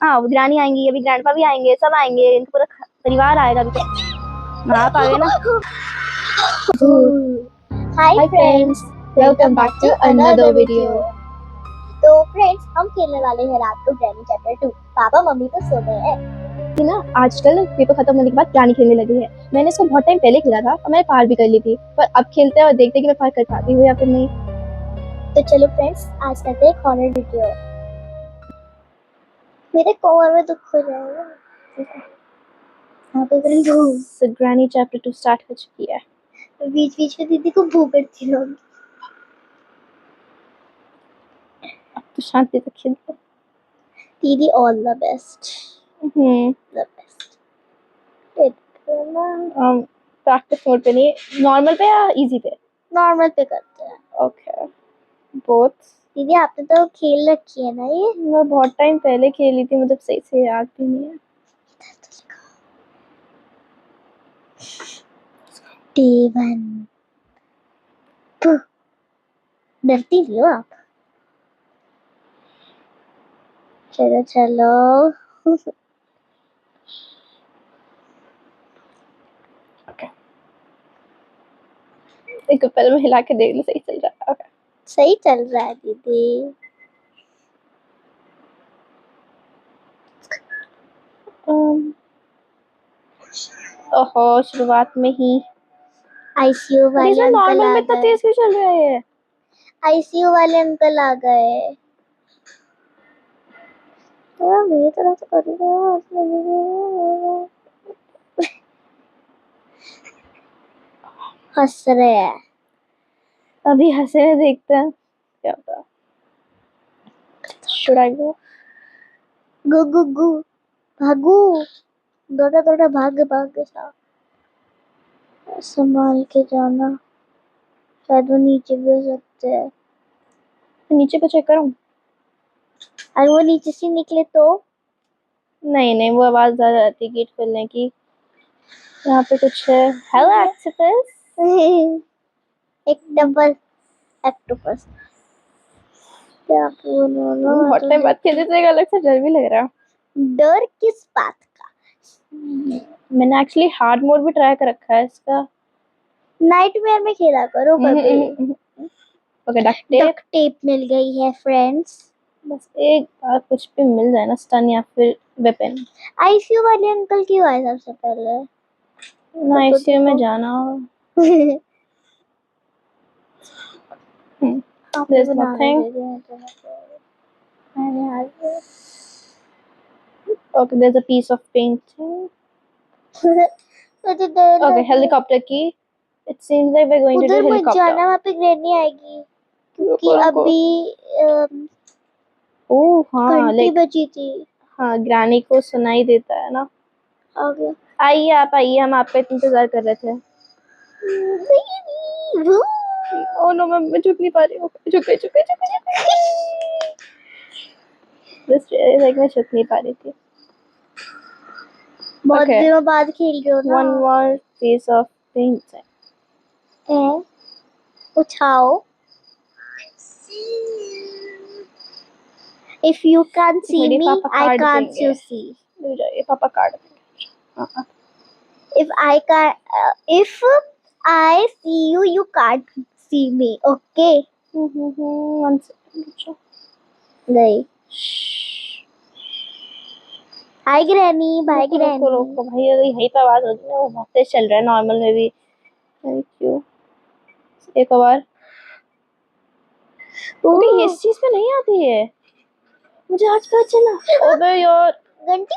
हाँ, ग्रानी आएंगी, अभी ग्रैंडपा भी आएंगे, सब आएंगे, इनका पूरा परिवार आएगा अभी तो। आप आ गए ना। Hi friends, welcome back to another video. तो फ्रेंड्स, हम खेलने वाले हैं रात को ग्रैनी चैप्टर 2। पापा मम्मी तो सो गए हैं ना। आजकल पेपर खत्म होने के बाद ग्रानी खेलने लगी है। मैंने इसको बहुत टाइम पहले खेला था और मैंने पार भी कर ली थी, पर अब खेलते हैं और देखते हैं कि मैं पार कर पाती हूँ या फिर नहीं। तो चलो फ्रेंड्स, आज करते हैं हॉरर वीडियो। मेरे कमर में दुख हो जाएगा। हाँ तो फ्रेंड्स, ग्रानी चैप्टर 2 स्टार्ट हो चुकी है। बीच बीच में दीदी को भूख करती रहूंगी। अब तो शांति से खेलते। दीदी all the best. The best. Practice mode पे नहीं, नॉर्मल पे या इजी पे? नॉर्मल पे करते हैं। Okay, both. दीदी आपने तो खेल रखी है ना ये? मैं बहुत टाइम पहले खेली थी, मतलब सही से याद भी नहीं है। Day 1। डरती भी हो आप? चलो चलो। एक पहले मैं हिला के देख लूं, सही चल रहा है। ओके, सही चल रहा है दीदी। ओहो, शुरुआत में ही आईसीयू वाले अंकल नॉर्मल आ में इतना गए। तेज क्यों चल रहा है? आईसीयू वाले अंकल आ गए। मेरी तरह से कर हंस रहे हैं। अभी हंसे हैं, देखते हैं क्या होता है। Should I go? गु गु गु भागू, दौड़ा दौड़ा भाग भाग सा। संभाल के जाना, शायद वो नीचे भी हो सकते हैं। नीचे पे चेक करूं? और वो नीचे से निकले तो? नहीं नहीं, वो आवाज ज्यादा आती है गेट खोलने की। यहाँ पे कुछ है। हेलो एक्सिपस। एक डबल एक्टोपस। क्या बहुत टाइम बाद खेलते तो एक अलग सा डर भी लग रहा है। डर किस बात का? मैंने एक्चुअली हार्ड मोड भी ट्राई कर रखा है इसका। नाइटमेयर में खेला करो कभी। ओके, डक्ट टेप मिल गई है फ्रेंड्स। बस एक बार कुछ भी मिल जाए ना, स्टन या फिर वेपन। आईसीयू वाले अंकल क्यों आए सबसे पहले? ना आईसीयू में जाना हो। There's nothing. Okay, there's a piece of painting. Okay, helicopter key. It seems like we're going to do उधर मत helicopter. जाना, वहाँ पे ग्रैनी आएगी क्योंकि अभी ओह हाँ, घंटी बजी थी। हाँ, ग्रानी को सुनाई देता है ना। आ गया। आइए आप आइए, हम आपका इंतजार कर रहे थे। ओह नो, मैं झुक नहीं पा रही हूँ। झुक गई बस लाइक मैं झुक नहीं पा रही थी। बहुत दिनों बाद खेल रहे हो ना। One more piece of painting. उठाओ। If you can't see me, I can't you see. ये पापा कार्ड देंगे। If I see you, you can't see me. Okay? नहीं। Hi Granny, bye Granny. रोको भाई, यही पे आवाज होगी ना, वो बहुत तेज चल रहा है नॉर्मल में भी। Thank you. एक बार ये इस चीज पे नहीं आती है, मुझे आज पता चला। ओबे यार, घंटी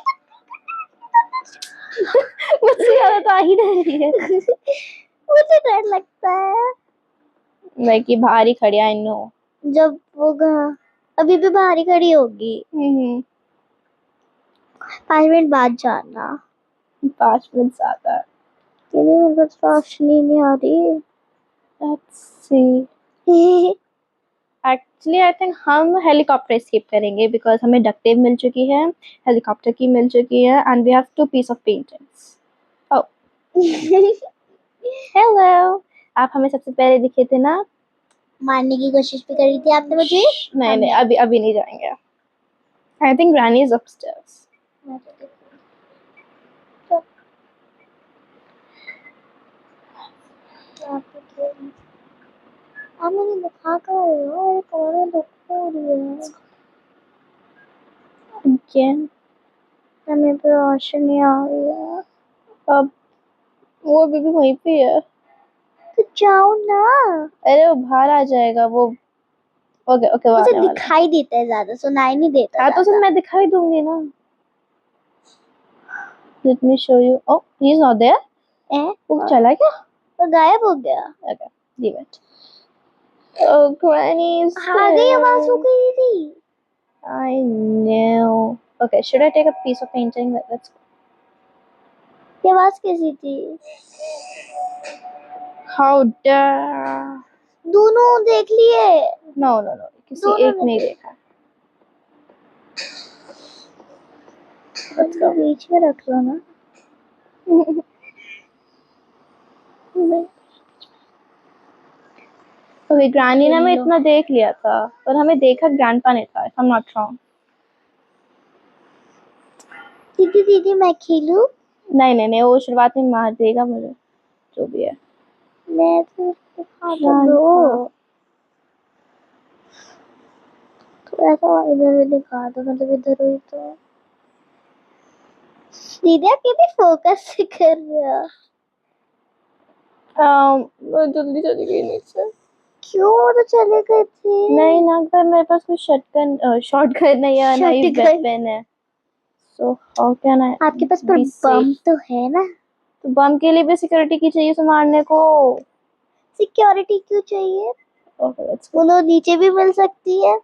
मुझसे ज्यादा तो आ ही रही है। मुझे डर लगता है। मैं कि भारी खड़ी, आई नो। जब वो अभी भी भारी खड़ी होगी। 5 मिनट बाद जाना। 5 मिनट ज्यादा। मेरे पास रोशनी नहीं आ रही। Let's see. Actually I think हम हेलीकॉप्टर एस्केप करेंगे बिकॉज हमें डक्ट टेप मिल चुकी है, हेलीकॉप्टर की मिल चुकी है, and we have 2 piece of paintings. Oh hello, आप हमें सबसे पहले दिखे थे ना। मारने की कोशिश भी करी थी आपने मुझे। नहीं नहीं, अभी नहीं जाएंगे। I think Granny is upstairs. मैं तो देखूंगी। तो यहाँ पे खेल आप मुझे दिखा कर रहे हो ये कौन दुख हो रही है Again. हमें पे रोशनी आ रही है अब वो बेबी वहीं पे है। तो जाओ ना अरे वो बाहर आ जाएगा वो। ओके ओके वो मुझे आने वाला है। दिखाई देता है ज्यादा सुनाई नहीं देता हाँ तो उसे मैं दिखाई दूंगी ना। Let me show you. Oh, he's not there. वो चला क्या? वो गायब हो गया Okay, leave it. Oh, Granny is आ गई आवाज हो there. गई थी I know. Okay, should I take a piece of painting? Let's go. ये आवाज कैसी थी How dare? दोनों देख लिए No, no, no. किसी दोनों एक नहीं देखा. Let's go. बीच में रख लो ना Okay, Granny ने हमें इतना देख लिया था, पर हमें देखा Grandpa ने था. If I'm not wrong. दीदी दीदी मैं खेलूं नहीं नहीं नहीं वो शुरुआत में मार देगा मुझे जो भी है मैं तो दिखा दो थोड़ा सा इधर भी दिखा दो मतलब इधर हुई तो दीदी आप ये भी फोकस से कर रहे हो मैं जल्दी चली गई नीचे क्यों वो तो चले गए थे नहीं ना पर मेरे पास कोई शॉटगन नहीं है नाइफ वेपन है सो हाउ कैन आई आपके पास पर बम तो है ना तो बम के लिए भी सिक्योरिटी की चाहिए उसे मारने को सिक्योरिटी क्यों चाहिए ओके लेट्स वो लोग नीचे भी मिल सकती है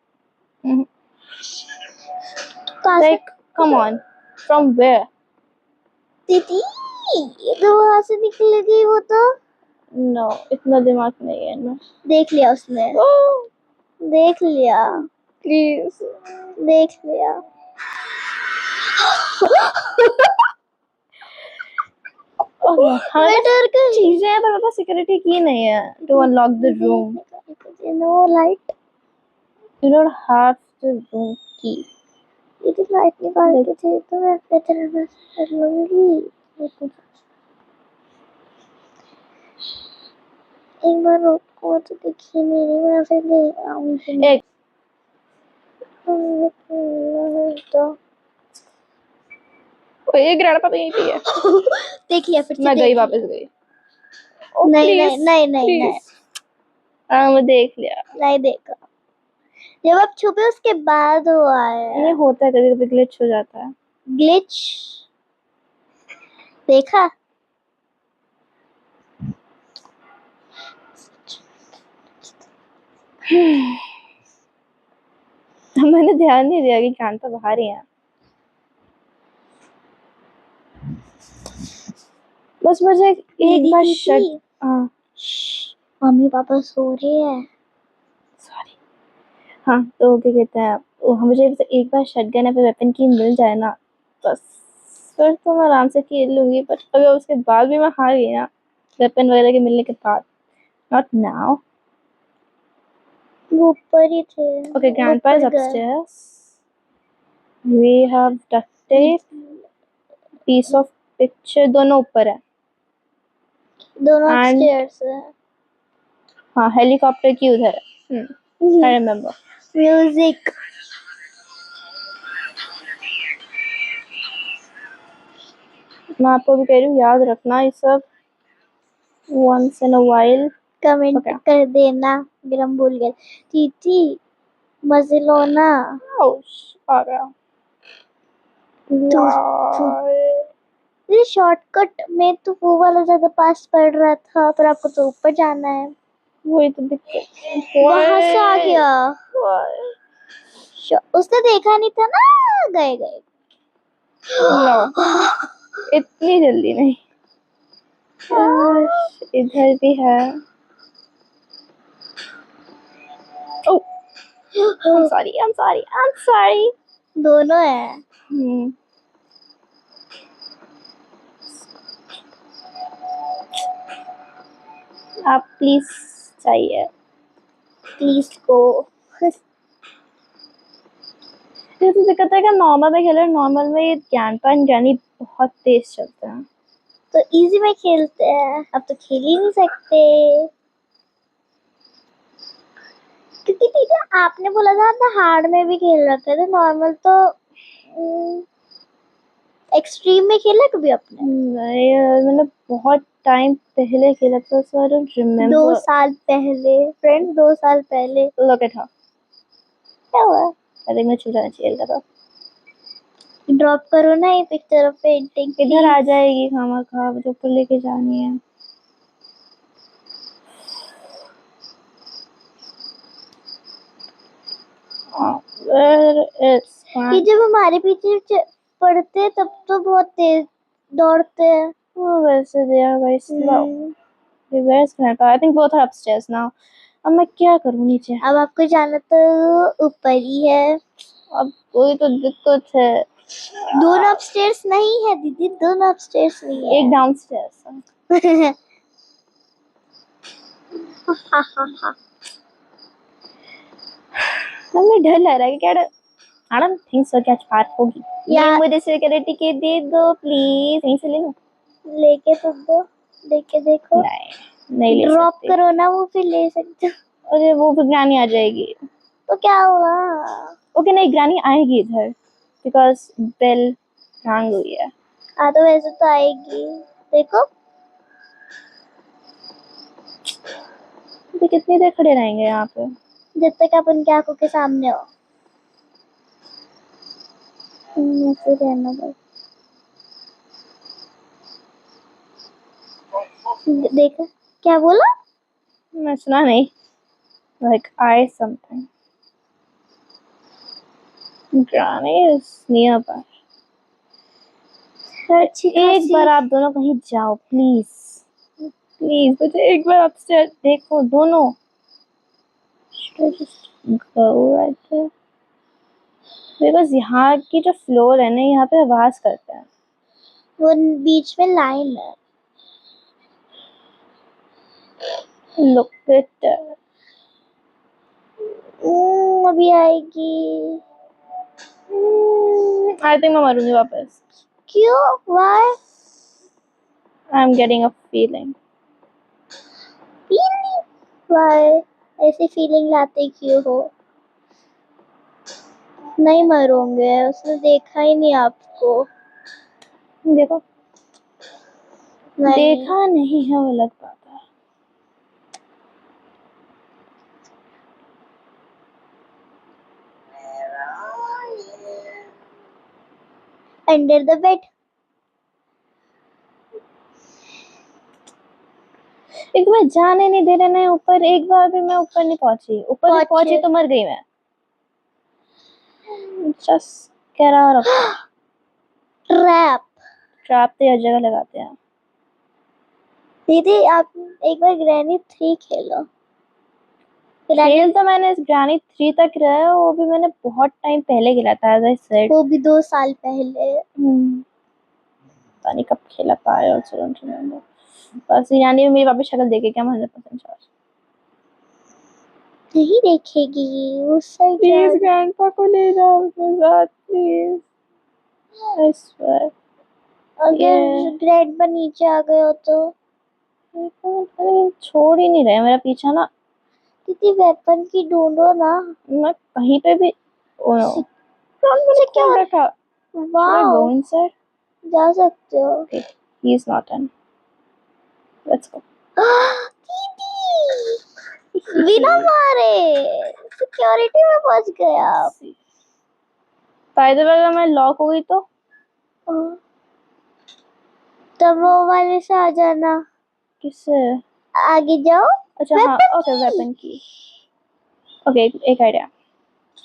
like come on from where दीदी ये तो वहां से निकल गई वो तो नो इतना दिमाग नहीं है ना देख लिया उसने देख लिया प्लीज देख लिया हमें डर गई चीजें हैं पर मेरे पास सिक्योरिटी की नहीं है to unlock the room no light you don't have the room key यदि लाइट निकाल के थे तो मैं बेहतर कर लूंगी एक बार रुको तो दिखी नहीं रही मैं फिर ले आऊंगी एक तो ये ग्रैंडपा तो यहीं पे है देख लिया फिर से मैं गई वापस गई नहीं मैं देख लिया नहीं देखा जब आप छुपे उसके बाद हुआ है ये होता है कभी कभी ग्लिच हो जाता है ग्लिच देखा मैंने ध्यान नहीं दिया कि ग्रैंडपा बाहर ही है बस मुझे एक बार शक मम्मी पापा सो रहे हैं सॉरी हाँ तो क्या कहते हैं मुझे एक बार शटगन या फिर वेपन की मिल जाए ना बस फिर तो मैं आराम से खेल लूंगी बट अगर उसके बाद भी मैं हार गई ना वेपन वगैरह के मिलने के बाद नॉट नाउ वो ऊपर ही थे okay grandpa is upstairs we have duct tape piece of picture दोनों ऊपर है दोनों अपस्टेयर्स है हाँ हेलीकॉप्टर की उधर है आई रिमेम्बर म्यूजिक मैं आपको भी कह रही हूँ याद रखना ये सब once in a while comment कर देना अगर हम भूल गए चीची मजे लो ना आ गया ये शॉर्टकट में तो वो वाला ज्यादा पास पड़ रहा था पर आपको तो ऊपर जाना है वही तो दिक्कत वहां से आ गया उसने देखा नहीं था ना गए इतनी जल्दी नहीं इधर भी है I'm sorry दोनों है आप प्लीज चाहिए प्लीज को ये तो दिक्कत है कि नॉर्मल में खेले, नॉर्मल में ये ग्रैंडपा एंड ग्रैनी बहुत तेज चलते हैं। तो इजी में खेलते हैं, अब तो खेल ही नहीं सकते क्योंकि टीचर आपने बोला था आपने हार्ड में भी खेल रखे थे, नॉर्मल तो एक्सट्रीम में खेला कभी आपने? नहीं, मैंने बहुत टाइम पहले खेला था, सो आई डोंट रिमेम्बर। 2 साल पहले फ्रेंड्स, 2 साल पहले। लुक एट हर, क्या हुआ? आई थिंक मैं छू जाना चाहिए था। ड्रॉप करो ना ये पिक्चर ऑफ पेंटिंग, इधर आ जाएगी खामा जो ऊपर लेके जानी है। ये जब हमारे पीछे पड़ते हैं तब तो बहुत तेज दौड़ते हैं। वैसे they are very slow. Where's grandpa? I think both are upstairs now. अब मैं क्या करूँ नीचे? अब आपको जाना तो ऊपर ही है। अब कोई तो दिक्कत है। दोनों अपस्टेयर्स नहीं है दीदी, दोनों अपस्टेयर्स नहीं है, एक डाउनस्टेयर्स है। हमें डर लग रहा है कि क्या I don't think so क्या पार होगी। ये मुझे सिक्योरिटी के दे दो प्लीज, यहीं से ले लो। लेके तो दो, लेके देखो। नहीं ले ड्रॉप करो ना, वो फिर ले सकते हो। अरे वो फिर ग्रानी आ जाएगी तो क्या हुआ? ओके नहीं, ग्रानी आएगी इधर बिकॉज बेल हैंग हुई है। हाँ तो वैसे तो आएगी, देखो। तो कितनी देर खड़े रहेंगे यहाँ पे? जब तक आप उनकी आंखों के सामने हो। ऐसे रहना बस। देखा क्या बोला? मैं सुना नहीं। Like I something. Granny is nearby. एक बार आप दोनों कहीं जाओ प्लीज, प्लीज मुझे एक बार अपस्टेयर्स देखो दोनों। बिकॉज यहाँ की जो फ्लोर है ना, यहाँ पे आवाज करते हैं। वो बीच में लाइन है। Look at अभी आएगी। I think मैं मरूंगी वापस। क्यों? Why? I'm getting a feeling. Feeling? Why? ऐसी फीलिंग लाते क्यों हो? नहीं मरोगे, उसने देखा ही नहीं आपको। देखो नहीं। देखा नहीं है वो अलग बात है। Under the bed. एक बार जाने नहीं दे रहे ना ऊपर, एक बार भी मैं ऊपर नहीं पहुंची। ऊपर नहीं पहुंची तो मर गई मैं। Just get out of here. Trap. Trap तो हर जगह लगाते हैं। दीदी आप एक बार ग्रैनी 3 खेलो। खेल तो मैंने इस ग्रैनी 3 तक रहा है, वो भी मैंने बहुत टाइम पहले खेला था as I said. वो भी 2 साल पहले। पता नहीं कब खेला था, I also don't remember. बस यानी मेरी वापस शक्ल देखे क्या 100% श्योर। नहीं देखेगी उस साइड। प्लीज ग्रैंडपा को ले जाओ अपने साथ प्लीज, I swear. अगर ग्रैंडपा नीचे आ गए हो तो छोड़ ही नहीं रहे मेरा पीछा ना। दीदी वेपन की ढूंढो ना। मैं कहीं पे भी मुझे क्या रखा। वाओ, जा सकते हो। Okay, he is not in. Let's go. दीदी बिना मारे सिक्योरिटी में पहुंच गया आप। By the way, अगर मैं लॉक हो गई तो तब वो वाले से आ जाना। किससे? आगे जाओ। अच्छा हाँ, ओके वेपन की। ओके एक आइडिया,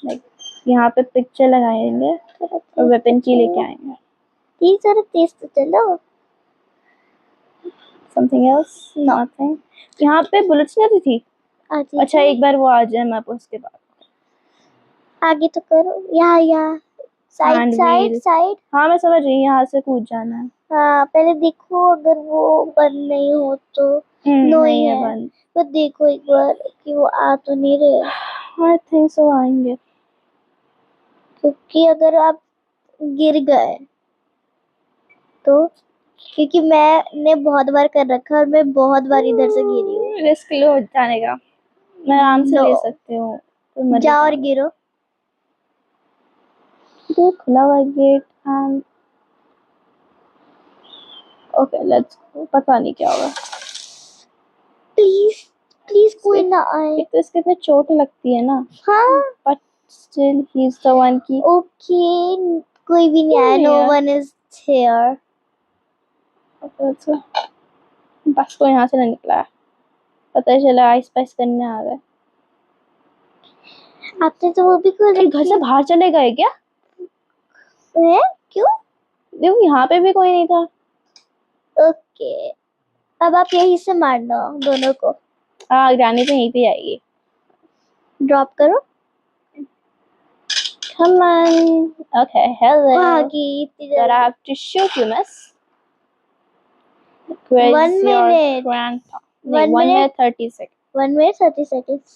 लाइक यहाँ पे पिक्चर लगाएंगे और वेपन की लेके आएंगे। तीन जरा तेज तो चलो। Something else? Nothing. यहाँ पे बुलेट्स नहीं आती थी। अच्छा एक बार वो आ जाए मैं उसके बाद आगे तो करो। यहाँ साइड। हाँ मैं समझ रही, यहाँ से कूद जाना है। हाँ पहले देखो अगर वो बंद नहीं हो तो। नहीं है बंद। तो देखो एक बार कि वो आ तो नहीं रहे। I think so आएंगे। क्योंकि अगर आप गिर गए तो, क्योंकि मैंने बहुत बार कर रखा है और मैं बहुत बार इधर से गिरी हूँ। रिस्क लो जाने का, मैं आराम से ले No. सकती हूँ। तुम मत जाओ और जाना। गिरो। तो खुला हुआ gate and okay let's go. पता नहीं क्या होगा। प्लीज प्लीज कोई ना आए। एक तो इसके इतने चोट लगती है ना, हाँ but still he is the one key okay, कोई भी नहीं आया। No one is here. बस को यहाँ से ना निकला है, पता चला आइस पाइस करने आ गए। आपने तो वो भी कर फिर घर से बाहर चले गए क्या? है? क्यों? देखो यहाँ पे भी कोई नहीं था। ओके, अब आप यहीं से मारना दोनों को। हाँ ग्रानी तो यहीं पे आएगी। ड्रॉप करो। Come on. Okay, hello. भागी इतनी But I जल्दी। have to shoot you, miss. Where's 1 your minute. grandpa? 1 1 minute. minute 30 seconds. 1 minute 30 seconds.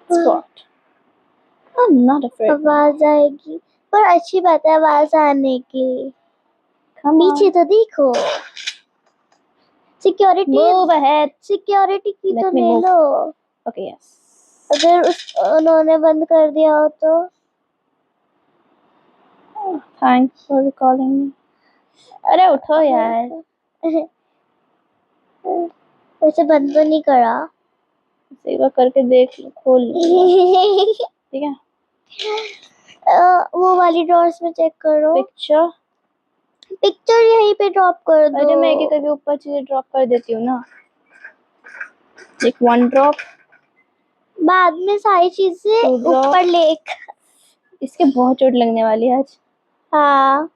Squat. I'm not afraid. आवाज आएगी, पर अच्छी बात है आवाज आने की। Come पीछे on. तो देखो। Security Move ahead. सिक्योरिटी की Let तो me ले move. लो। Okay, yes. अगर उन्होंने बंद कर दिया हो तो। Oh, thanks for calling me. अरे उठो यार। वैसे बंद तो नहीं करा। सेवा करके देख लो, खोल लो। ठीक है। वो वाली ड्रॉर्स में चेक करो। पिक्चर। पिक्चर यहीं पे ड्रॉप कर दो। अरे मैं एक कभी ऊपर चीजें ड्रॉप कर देती हूँ ना। एक 1 ड्रॉप। बाद में सारी चीजें 2 ड्रॉप। ऊपर ले। इसके बहुत चोट लगने वाली है आज। हाँ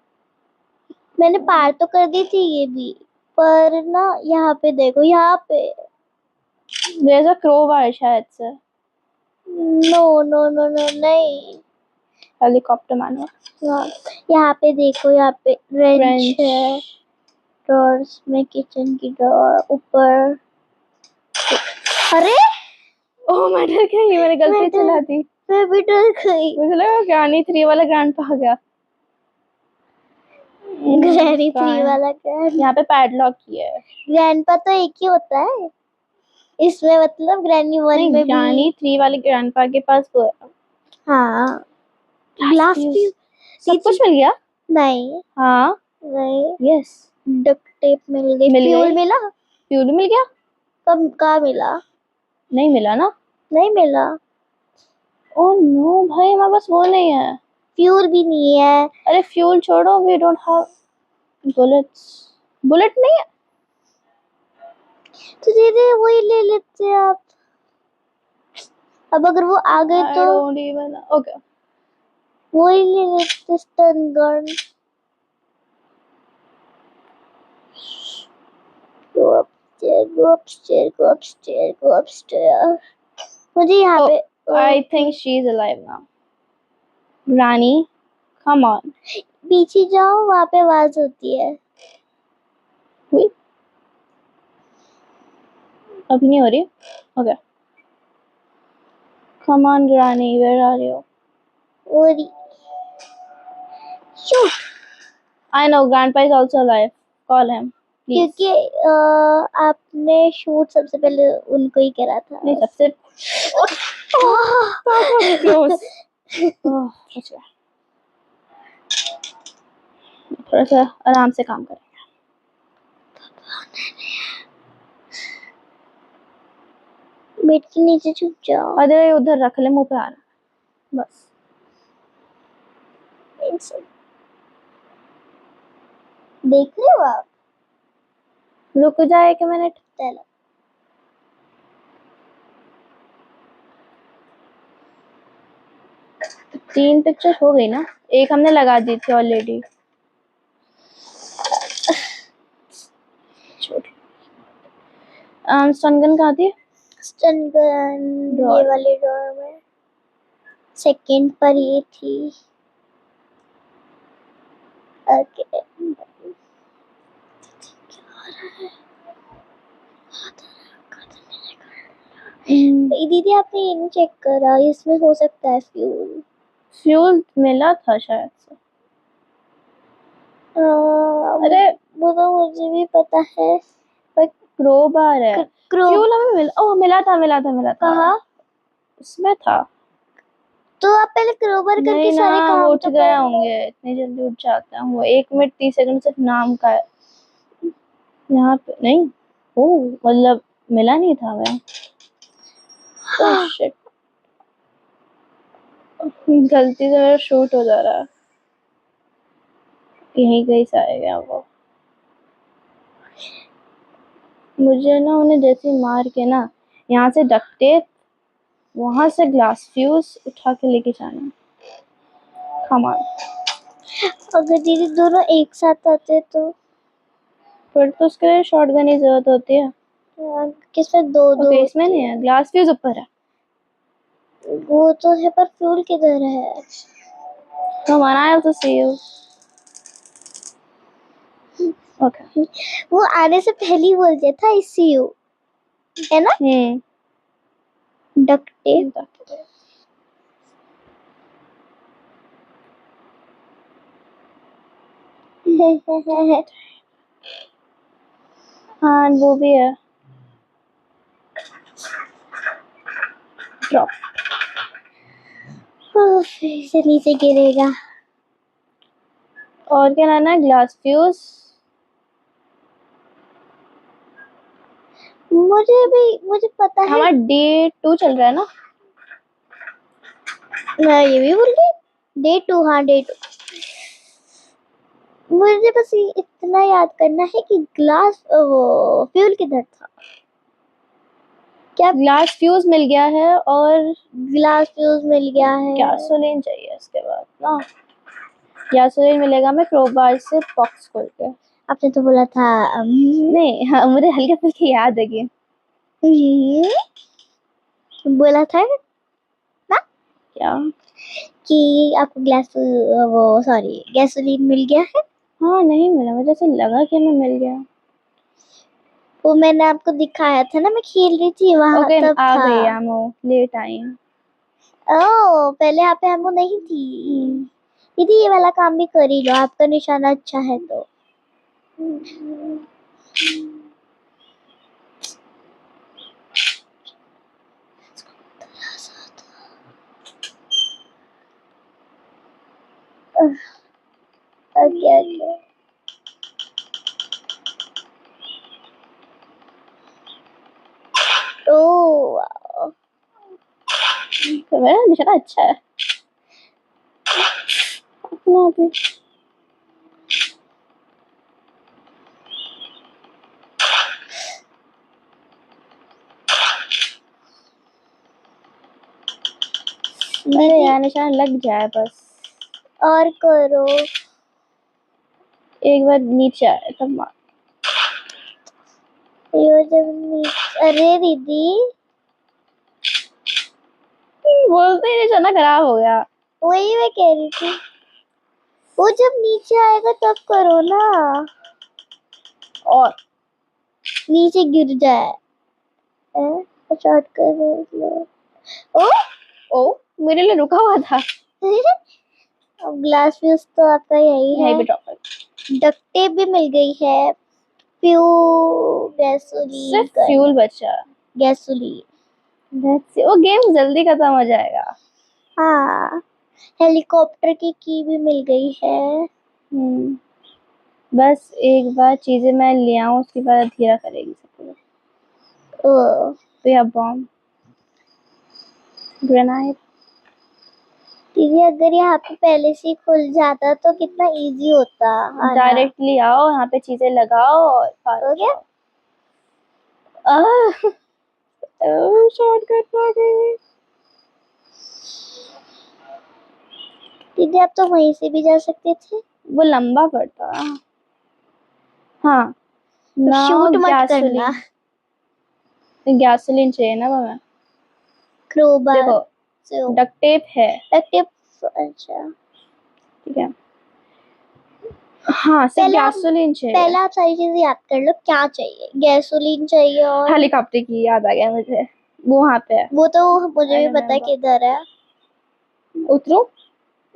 मैंने पार तो कर दी थी ये भी, पर ना यहाँ पे देखो, यहाँ पे। There's a crowbar शायद से। नो नो नो नो नहीं। Helicopter manual. यहाँ पे देखो, यहाँ पे रेंच Wrench. है ड्रॉर्स में, किचन की ड्रॉर ऊपर। अरे ओह मैं डर गई, मैंने गलती मैं डर- चला दी। मैं भी डर गई। मुझे लगा ग्रानी 3 वाला ग्रैंडपा आ गया। ग्रैनी 3 वाला ग्रैंड। यहाँ पे पैडलॉक ही है। ग्रैंडपा तो एक ही होता है इसमें, मतलब ग्रैनी 1 नहीं में ग्रानी भी। 3 वाले ग्रैंडपा के पास वो है। हाँ ग्लास भी। सब कुछ मिल गया। नहीं हाँ नहीं, यस। डक्ट टेप मिल गई। मिल फ्यूल गई। मिला? फ्यूल मिल गया। कब कहाँ मिला? नहीं मिला ना। नहीं मिला। ओह नो भाई हमारे पास वो नहीं है। फ्यूल भी नहीं है। अरे फ्यूल छोड़ो, we don't have bullets. Bullet नहीं है तो दीदी वही ले लेते हैं आप। अब अगर वो आ गए I तो don't even okay. वही ले लेते, stun gun. Go upstairs, go upstairs, go upstairs, go upstairs. मुझे यहाँ Oh, पे I think she's alive now. Granny, come on. पीछे जाओ, वहाँ पे आवाज होती है। Wait. अभी नहीं हो रही। Okay. Come on, Granny, where are you? और shoot, I know Grandpa is also alive. Call him, please. क्योंकि आपने शूट सबसे पहले उनको ही करा था। नहीं सबसे close. Oh, बच गया। थोड़ा सा आराम से काम करें। बेड के नीचे छुप जाओ। अरे उधर रख ले, मुंह पे आ रहा बस। देख रहे हो आप? रुक जा 1 मिनट। चलो 3 पिक्चर हो गई ना, एक हमने लगा दी थी ऑलरेडी। स्टन गन कहाँ थी? स्टन गन ये वाले ड्रॉर में, सेकंड पर ये थी। ओके दीदी आपने ये नहीं चेक करा, इसमें हो सकता है फ्यूल। फ्यूल मिला था शायद से। अरे वो तो मुझे भी पता है। पर क्रोबार है। फ्यूल हमें मिला था। कहाँ? उसमें था। तो आप पहले क्रोबर करके नहीं सारे ना, काम वो उठ तो गए कर लो। होंगे, इतनी जल्दी उठ जाते हैं वो। 1 मिनट 30 सेकंड सिर्फ नाम का है यहाँ पे। नहीं, ओ मतलब मिला नहीं था हमें। ओह शिट, गलती से मेरा शूट हो जा रहा है। यहीं कहीं से आएगा वो। मुझे ना उन्हें जैसे मार के ना यहाँ से डक्ट टेप, वहां से ग्लास फ्यूज उठा के लेके जाना। कमान। अगर दीदी दोनों एक साथ आते तो फिर तो उसके लिए शॉटगन की जरूरत होती है। किसमें दो दो ओके, इसमें नहीं है, ग्लास फ्यूज ऊपर है। वो तो है, पर फ्यूल किधर है? Come on, I also see you. Okay. वो आने से पहले ही बोल दिया था ICU, है ना? Duct tape. हाँ, वो भी है। ड्रॉप। फिर से नीचे गिरेगा। और क्या लाना है? Glass fuse. मुझे पता है। हमारा Day 2 चल रहा है ना? मैं ये भी भूल गई। Day 2, हाँ Day 2। मुझे बस इतना याद करना है कि ग्लास वो फ्यूल किधर था। क्या ग्लास फ्यूज मिल गया है और ग्लास फ्यूज मिल गया है? गैसोलीन चाहिए इसके बाद ना। गैसोलीन मिलेगा मैं क्रोबार से बॉक्स खोल के। आपने तो बोला था नहीं, हाँ, मुझे हल्के फुल्के याद है कि बोला था ना क्या। कि आपको गैसोलीन मिल गया है। हाँ, नहीं मिला, मुझे ऐसा लगा कि हमें मिल गया। वो मैंने आपको दिखाया था ना, मैं खेल रही थी वहां ओके, तब आ था। गई एमो, लेट आई। ओह, पहले यहाँ पे एमो नहीं थी। दीदी ये वाला काम भी कर ही लो, आपका निशाना अच्छा है तो। Okay okay. ओह तो मेरा निशाना अच्छा है अपना भी। मेरे यहाँ निशाना लग जाए बस। और करो। एक बार नीचे आए तब मार। ये जब अरे दीदी बोलते ही निशाना खराब हो गया। वही मैं कह रही थी, वो जब नीचे आएगा तब करो ना। और नीचे गिर जाए। शॉर्ट कर ओ ओ, मेरे लिए रुका हुआ था। अब ग्लास फ्यूज तो आपका यही है। यहीं पे ड्रॉप कर। डक्ट टेप भी मिल गई है। गैसोलीन सिर्फ फ्यूल बचा। गैसोलीन। वो गेम जल्दी खत्म हो जाएगा। हाँ, हेलीकॉप्टर की भी मिल गई है। बस एक बार चीजें मैं ले आऊं, उसके बाद धीरा करेगी सब कुछ। ओ We have bomb, grenade. दीदी अगर यहाँ पे पहले से ही खुल जाता तो कितना इजी होता आना। डायरेक्टली आओ, यहाँ पे चीजें लगाओ और पार हो गया। शॉर्टकट आ गई। दीदी आप तो वहीं से भी जा सकते थे। वो लंबा पड़ता। हाँ, शूट मत करना। गैसोलीन चाहिए ना हमें। क्रोबार देखो, डक्ट टेप है। डक्ट टेप, अच्छा ठीक है। हाँ, सिर्फ गैसोलीन चाहिए। पहले आप सारी चीजें याद कर लो क्या चाहिए। गैसोलीन चाहिए और हेलीकॉप्टर की याद आ गया मुझे। वो वहाँ पे है। वो तो मुझे I भी पता है remember. किधर है। उतरो।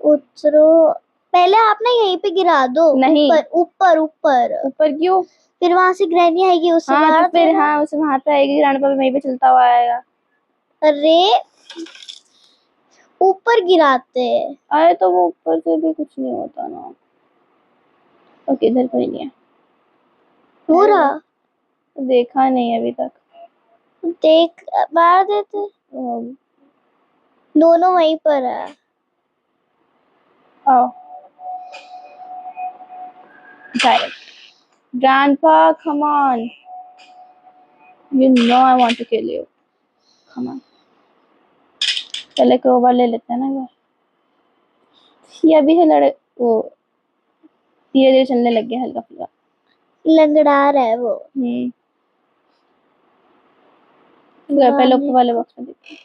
उतरो, पहले आप ना यहीं पे गिरा दो। नहीं। ऊपर ऊपर ऊपर, ऊपर क्यों? फिर वहां से ग्रैनी आएगी, उससे हाँ तो मार फिर देना। हाँ उसे वहां पे आएगी, ग्रांड पापा वहीं पे चलता हुआ आएगा। अरे ऊपर गिराते हैं। अरे तो वो ऊपर से भी कुछ नहीं होता ना। ओके इधर कोई नहीं है। हो रहा, देखा नहीं अभी तक। देख मार देते। दोनों वहीं पर है। आओ direct. Grandpa, come on. You know I want to kill you. Come on. पहले के ओवर ले लेते हैं ना एक बार। ये अभी है वो धीरे धीरे चलने लग गया हल्का फुल्का। लंगड़ा रहा है वो। पहले ऊपर वाले बॉक्स में देखते हैं।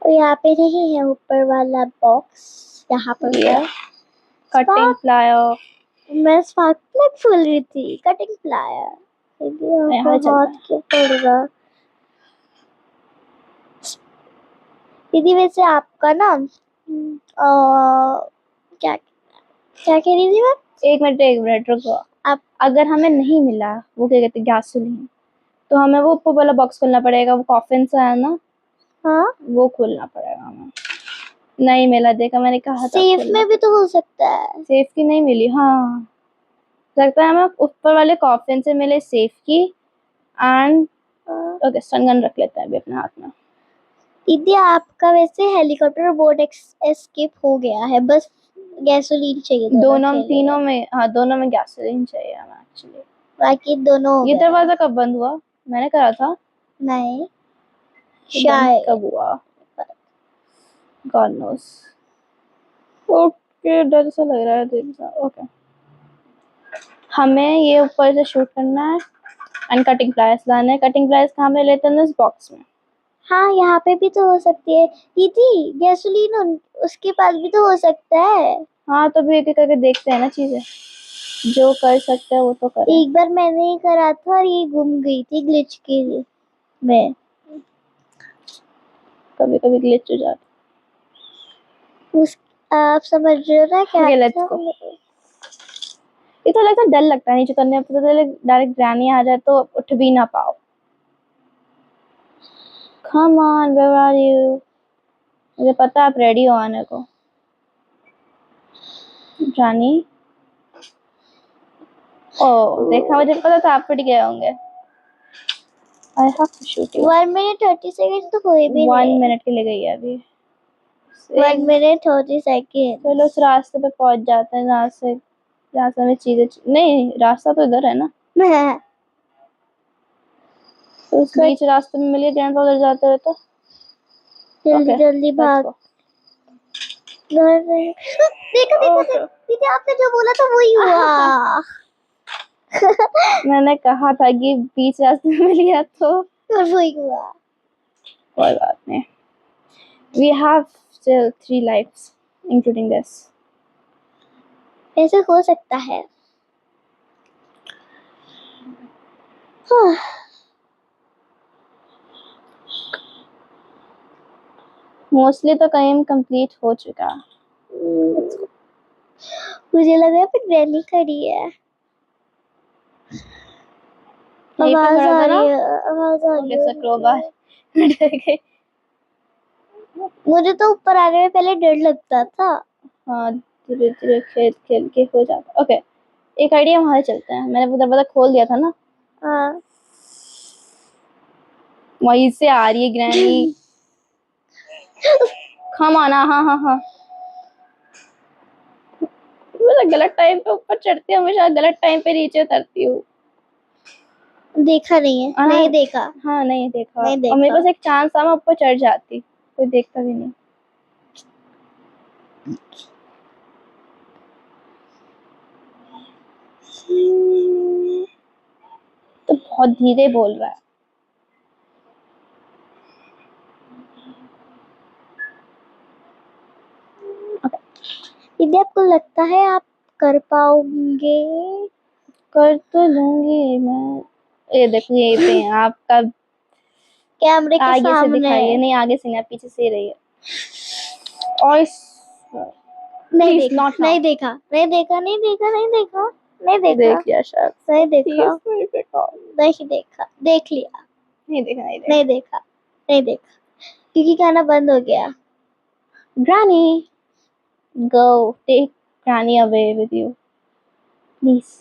और यहाँ पे नहीं है ऊपर वाला बॉक्स, यहाँ पर है कटिंग प्लायर। मैं स्पार्क प्लग खोल रही थी। कटिंग प्लायर यहाँ चलता हाथ है। क्यों पड़ेगा दीदी? वैसे आपका ना क्या क्या कह रही थी मैं? एक मिनट रुको। आप अगर हमें नहीं मिला वो क्या कहते हैं गैसोलीन, तो हमें वो ऊपर वाला बॉक्स खोलना पड़ेगा। वो कॉफिन सा है ना, हाँ वो खोलना पड़ेगा हमें। नहीं मिला, देखा मैंने कहा था। सेफ में भी तो हो सकता है। सेफ की नहीं मिली। हाँ लगता है हमें ऊपर वाले कॉफिन से मिले सेफ की। एंड ओके स्टन गन रख लेते हैं अभी अपने हाथ में। दीदी आपका वैसे हेलीकॉप्टर बोट एस्केप हो गया है, बस गैसोलीन चाहिए दोनों के लिए। तीनों में, हाँ दोनों में गैसोलीन चाहिए हमें एक्चुअली। बाकी दोनों हो ये गए। दरवाजा कब बंद हुआ? मैंने करा था। नहीं बंद शायद कब हुआ? God knows. ओके डर सा लग रहा है देखना। ओके हमें ये ऊपर से शूट करना है एंड कटिंग प्लायर्स लाना है। कटिंग प्लायर्स कहाँ पे लेते हैं? इस बॉक्स में। हाँ यहाँ पे भी तो हो सकती है दीदी, गैसोलीन उसके पास भी तो हो सकता है। हाँ तो भी एक एक करके देखते हैं ना चीजें, जो कर सकते हैं वो तो करें। एक बार मैंने ही करा था और ये गुम गई थी ग्लिच के लिए में। कभी कभी ग्लिच हो जाता उस आप समझ रहे हो ना क्या Okay, let's था? go. ये तो लगता है डर लगता है नीचे करने में, पता चले डायरेक्ट ग्रैनी आ जाए तो उठ भी ना पाओ। Come on, where are you? मुझे पता है आप रेडी हो आने को। जानी ओ देखा, मुझे पता था आप पिट गए होंगे। I have to shoot you. 1 minute 30 second तो हुए भी 1 नहीं। मिनट के लिए गई है अभी। 1 मिनट 30 सेकंड। चलो उस रास्ते पे पहुंच जाते हैं जहाँ से हमें चीजें नहीं, रास्ता तो इधर है ना। तो उस बीच रास्ते में मिलिए ग्रैंड उधर जाते हुए तो जल्दी जल्दी भाग। देखो देखो दीदी आपने जो बोला था वही हुआ। मैंने कहा था कि बीच रास्ते में मिल गया तो वही हुआ। कोई बात नहीं। We have still 3 lives including this. ऐसे हो सकता है। मोस्टली तो काम कंप्लीट हो चुका। मुझे लगा फिर ग्रैनी खड़ी है। आवाज आ रही है, आवाज आ रही है। मुझे तो ऊपर आने में पहले डर लगता था। हाँ धीरे धीरे खेल के हो जाता। ओके एक आइडिया, वहां चलते हैं। मैंने वो दरवाजा खोल दिया था ना। हाँ वहीं से आ रही है ग्रैनी। कम आना। हाँ मैं गलत टाइम पे ऊपर चढ़ती हूँ, हमेशा गलत टाइम पे नीचे उतरती हूँ। देखा नहीं है। नहीं देखा। हाँ नहीं देखा। नहीं देखा। और मेरे पास एक चांस था मैं ऊपर चढ़ जाती, कोई देखता भी नहीं। तो बहुत धीरे बोल रहा है। दीदी आपको लगता है आप कर पाओगे? कर तो लूंगी मैं। ये देखो यही पे आपका कैमरे के आगे से सामने। दिखाइए, नहीं आगे से नहीं, आप पीछे से रहिए। और नहीं Please, देखा, not now. नहीं देखा, नहीं देखा, नहीं देखा, नहीं देखा, नहीं देखा, देख लिया शायद। नहीं देखा, Yes, मेरे पे call. नहीं देखा, देख लिया, नहीं देखा, नहीं देखा। नहीं देखा, नहीं देखा, क्योंकि खाना बंद हो गया। Granny, go take Granny away with you, please.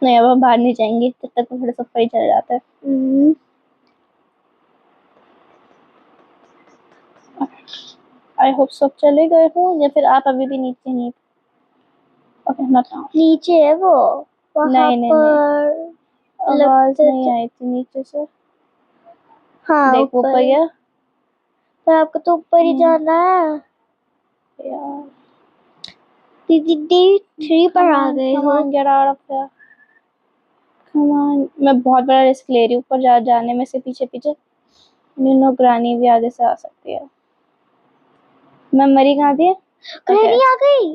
नहीं, अब हम बाहर नहीं जाएंगे, तब तक तो थोड़ा सा ऊपर ही चला जाता है। आई होप सब चले गए हो, या फिर आप अभी भी नीचे नहीं? Okay, not now. नीचे है वो, वहाँ नहीं, पर आवाज नहीं आई थी नीचे से। हाँ देखो ऊपर गया पर आपको तो ऊपर ही जाना है यार। दीदी। D3 पर आ गए हो। Come on, get out of here. Come on. मैं बहुत बड़ा रिस्क ले रही हूँ ऊपर जाने में से पीछे पीछे। ग्रानी भी आगे से आ सकती है। मैं मरी कहाँ थी? ग्रैनी आ गई,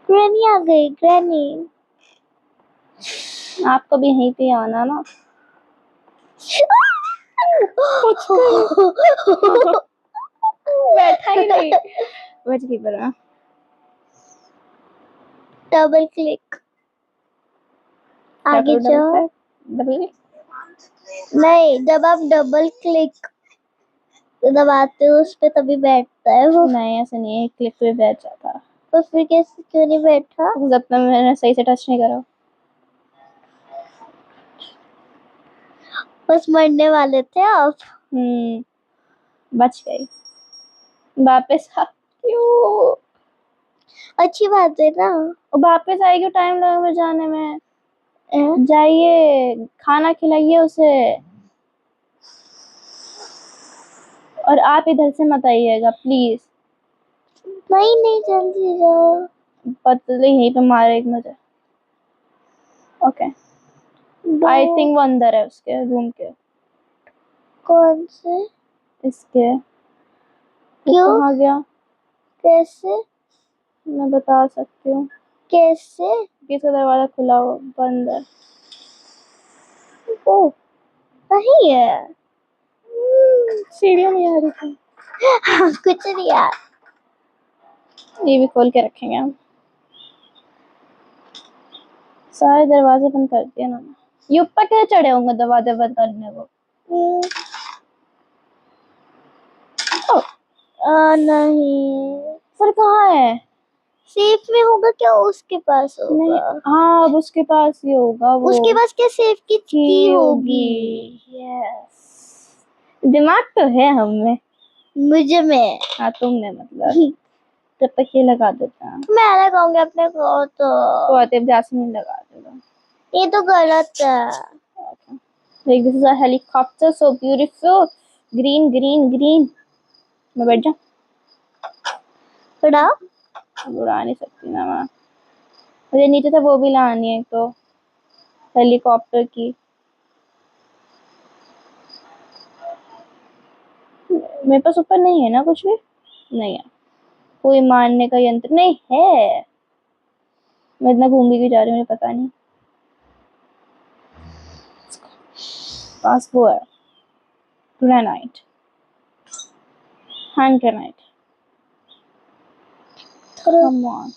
ग्रैनी आ गई, ग्रैनी। आपको भी यहीं पे आना ना। बैठा ही नहीं। बच गई पर मैं। डबल क्लिक, आगे जाओ। Double click? नहीं, जब आप डबल क्लिक दबाते हो उस पे तभी बैठता है वो। नहीं, ऐसा नहीं है, क्लिक पे बैठ जाता। तो फिर कैसे, क्यों नहीं बैठा? जब तक मैंने सही से टच नहीं करा। बस मरने वाले थे आप। बच गई। वापस आ क्यों? अच्छी बात है ना। वापस आएगी, टाइम लगेगा जाने में। हैं? जाइए, खाना खिलाइए उसे। और आप इधर से मत आइएगा प्लीज। नहीं नहीं, जल्दी जाओ। पतले यहीं पे मारेगा मुझे। ओके, आई थिंक वो अंदर है उसके रूम के। कौन से? इसके। क्यों? कहाँ गया? कैसे? मैं बता सकती हूँ। कैसे? किसका दरवाजा खुला हो, बंद है। ओ, सही है। सीढ़ियों में आ रही थी। कुछ नहीं यार। ये भी खोल के रखेंगे हम। सारे दरवाजे बंद कर दिए ना। ये ऊपर कैसे चढ़े होंगे दरवाजे बंद करने को? नहीं, फिर कहाँ है? सेफ में होगा क्या? उसके पास नहीं, होगा। हाँ अब उसके पास ही होगा वो। उसके पास क्या सेफ की की होगी? यस, दिमाग तो है हम में। मुझे में। हाँ तुम में मतलब। तब तक ये लगा देता है। मैं लगाऊंगी अपने को तो आते जासमीन लगा देगा। ये तो गलत है। Like this is a helicopter, so beautiful. Green, green, green. मैं बैठ जा। थोड़ा उड़ा नहीं सकती ना मैं। मुझे नीचे से वो भी लानी है तो हेलीकॉप्टर की। मेरे पास ऊपर नहीं है ना कुछ भी। नहीं है, कोई मारने का यंत्र नहीं है। मैं इतना घूम भी जा रही हूँ, मुझे पता नहीं। पास वो है granite, hand granite. Come on.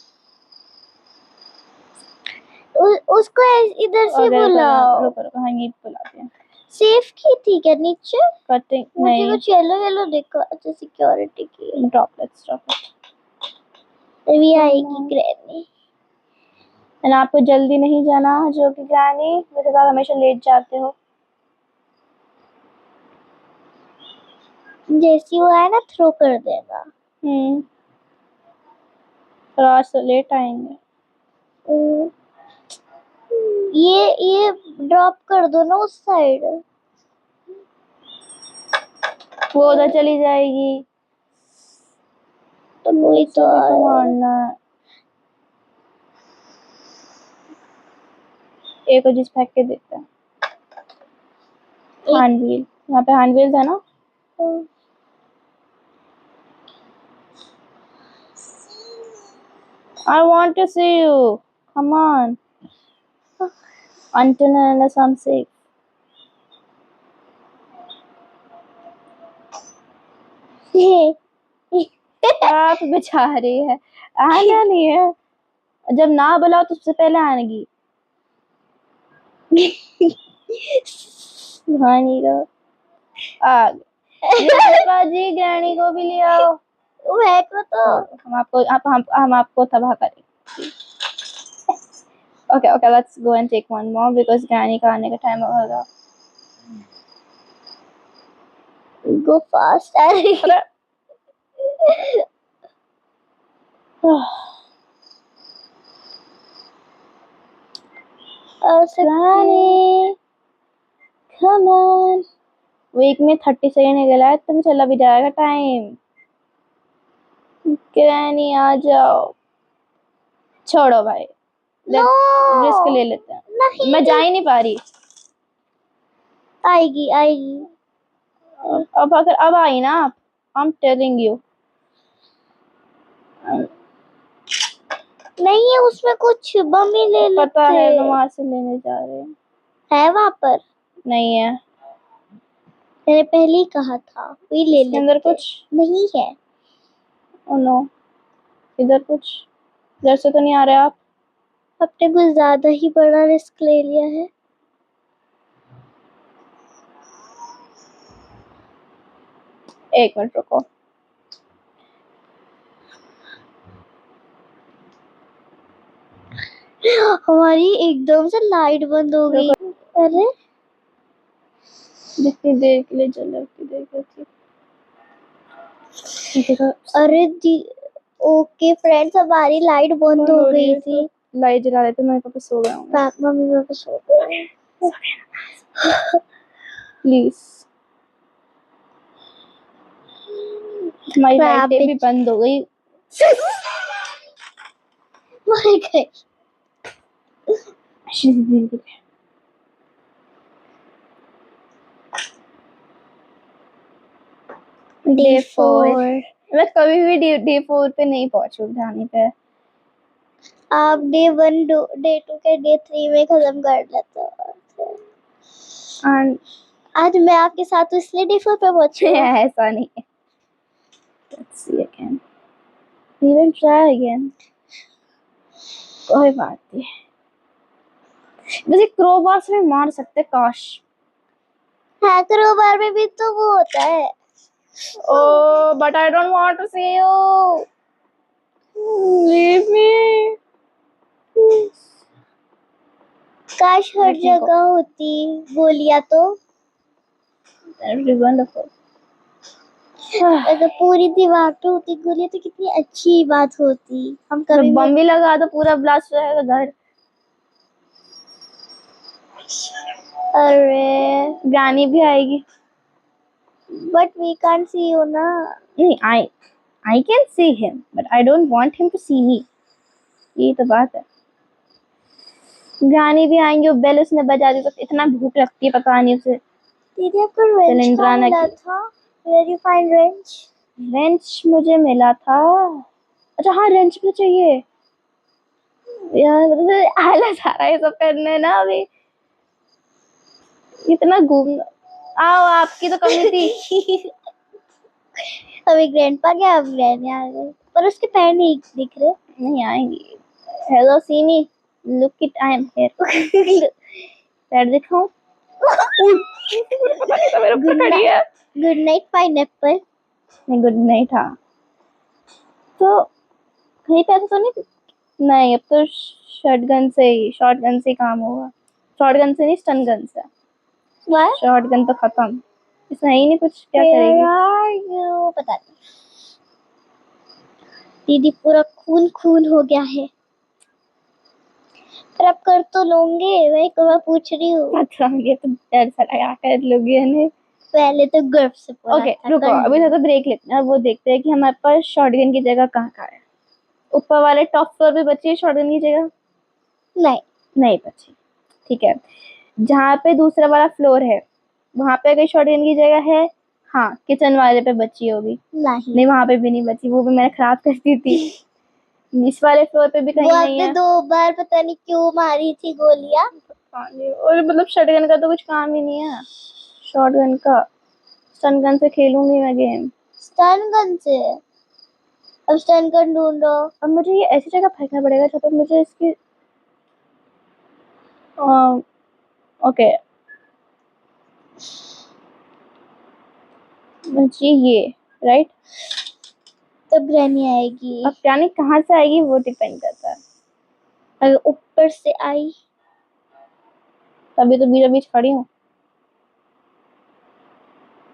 उसको इधर से बुलाओ। रुको रुको, हाँ यही बुलाते हैं। सेफ की थी क्या नीचे? कटिंग मुझे नहीं, कुछ येलो येलो देखा। अच्छा, सिक्योरिटी की। ड्रॉपलेट्स। तभी आएगी ग्रैनी। एंड आपको जल्दी नहीं जाना जो कि ग्रैनी, वैसे तो आप हमेशा लेट जाते हो। जैसी वो आए ना, थ्रो कर देना। पर आज तो लेट आएंगे। ये ड्रॉप कर दो ना उस साइड। वो उधर चली जाएगी तो कोई तो मारना है। एक और चीज फेंक के देखते हैं। हैंड व्हील, यहाँ पे हैंड व्हील्स है ना। I want to see you. Come on. Until and unless I'm safe. आप बेचारी है, आना नहीं है, जब ना बुलाओ तो सबसे पहले आनेगी। हानी का आ ये जी ग्रैनी को भी ले आओ। को तो हम आपको तबाह करेंगे। Okay, let's go and take one more because granny का आने का टाइम होगा। Go fast, अरे ग्रैनी come on, वीक में 30 सेकंड निकला है, तुम चला भी जाएगा टाइम। ग्रैनी आ जाओ। छोड़ो भाई, रिस्क ले लेते हैं। नहीं, मैं जा ही नहीं पा रही। आएगी आएगी। अब अगर अब आई ना आप, I'm telling you। नहीं है उसमें कुछ, बम ही ले लेते। पता है, तो वहां से लेने जा रहे हैं। है वहाँ पर? नहीं है, मैंने पहले ही कहा था वही ले लेते। अंदर कुछ नहीं है। ओह नो, इधर कुछ, इधर से तो नहीं आ रहे आप। आपने कुछ ज्यादा ही बड़ा रिस्क ले लिया है। एक मिनट रुको। हमारी एकदम से लाइट बंद हो गई। अरे जितनी देर के लिए जल उतनी देर के लिए। अरे ओके फ्रेंड्स, हमारी लाइट बंद हो गई थी। लाइट जला रहे थे, मेरे पापा सो गए होंगे। मम्मी पापा सो गए। प्लीज, हमारी लाइटें भी बंद हो गई। मर गए। डे 4। मैं कभी भी डे 4 पे नहीं पहुंचू जाने पे। आप डे 1 डे 2 के डे 3 में खत्म कर लेते हो। आज मैं आपके साथ इसलिए डे 4 पे पहुंची। ऐसा नहीं है। Let's see again. Even try again. कोई बात नहीं। वैसे क्रोबार से भी मार सकते काश। हाँ, क्रोबार में भी तो वो होता है। Oh, but I don't want to see you. Leave me. काश हर जगह होती गोलियां तो। That would be wonderful. अगर पूरी दीवार पे होती गोलियां तो कितनी अच्छी बात होती। हम कभी बम भी लगा तो पूरा ब्लास्ट हो जाएगा घर। अरे ग्रैनी भी आएगी। But we can't see you ना। नहीं, I can see him, but I don't want him to see me. ये तो बात है। ग्रैनी भी आएंगे और बेल उसने बजा दी तो इतना भूख लगती है, पता नहीं उसे। दीदी आपको रेंच कहाँ मिला था? Where you find wrench? Wrench मुझे मिला था। अच्छा हाँ, रेंच भी चाहिए यार। आलस आ रहा है सब करने ना। अभी इतना घूमना। आओ, आपकी तो कमी थी। अभी ग्रैंडपा गया, अब ग्रैनी आ गई, पर उसके पैर नहीं दिख रहे। नहीं आएंगी। Hello semi, look it, I am here. पैर दिखाऊं? Good night pineapple. नहीं, गुड नाइट। हाँ, तो कहीं पे ऐसा तो नहीं, अब तो शॉटगन से काम होगा। शॉटगन से नहीं, स्टन गन से। शॉटगन तो खत्म, इसमें है ही नहीं कुछ। क्या करेगी? पता नहीं। दीदी पूरा खून हो गया है, पर अब कर तो लोगे। मैं पूछ रही हूँ। अच्छा, ये तो डर सा लगा कर लोगे ने। पहले तो गर्व से ओके रुको, अभी तो ब्रेक लेते हैं और वो देखते हैं कि हमारे पास शॉटगन की जगह कहाँ है। ऊपर वाले टॉप फ्लोर पे बची है शॉटगन की जगह? नहीं बची। ठीक है, जहाँ पे दूसरा वाला फ्लोर है वहाँ पे अगर शॉटगन की जगह है। हाँ, किचन वाले पे बची होगी। नहीं, वहाँ पे भी नहीं बची, वो भी मैंने खराब कर दी थी। इस वाले फ्लोर पे भी कहीं वो नहीं आपने है। 2 बार पता नहीं क्यों मारी थी गोलियां। और मतलब शॉटगन का तो कुछ काम ही नहीं है। शॉटगन का, स्टन गन से खेलूंगी मैं गेम। स्टन गन से? अब स्टन गन ढूंढो। अब मुझे ये ऐसी जगह फेंकना पड़ेगा जहाँ पे मुझे इसकी ओके मुझे ये राइट। तब ग्रैनी आएगी। अब जाने कहाँ से आएगी वो डिपेंड करता है। अगर ऊपर से आई तभी तो बीच बीच खड़ी हूँ।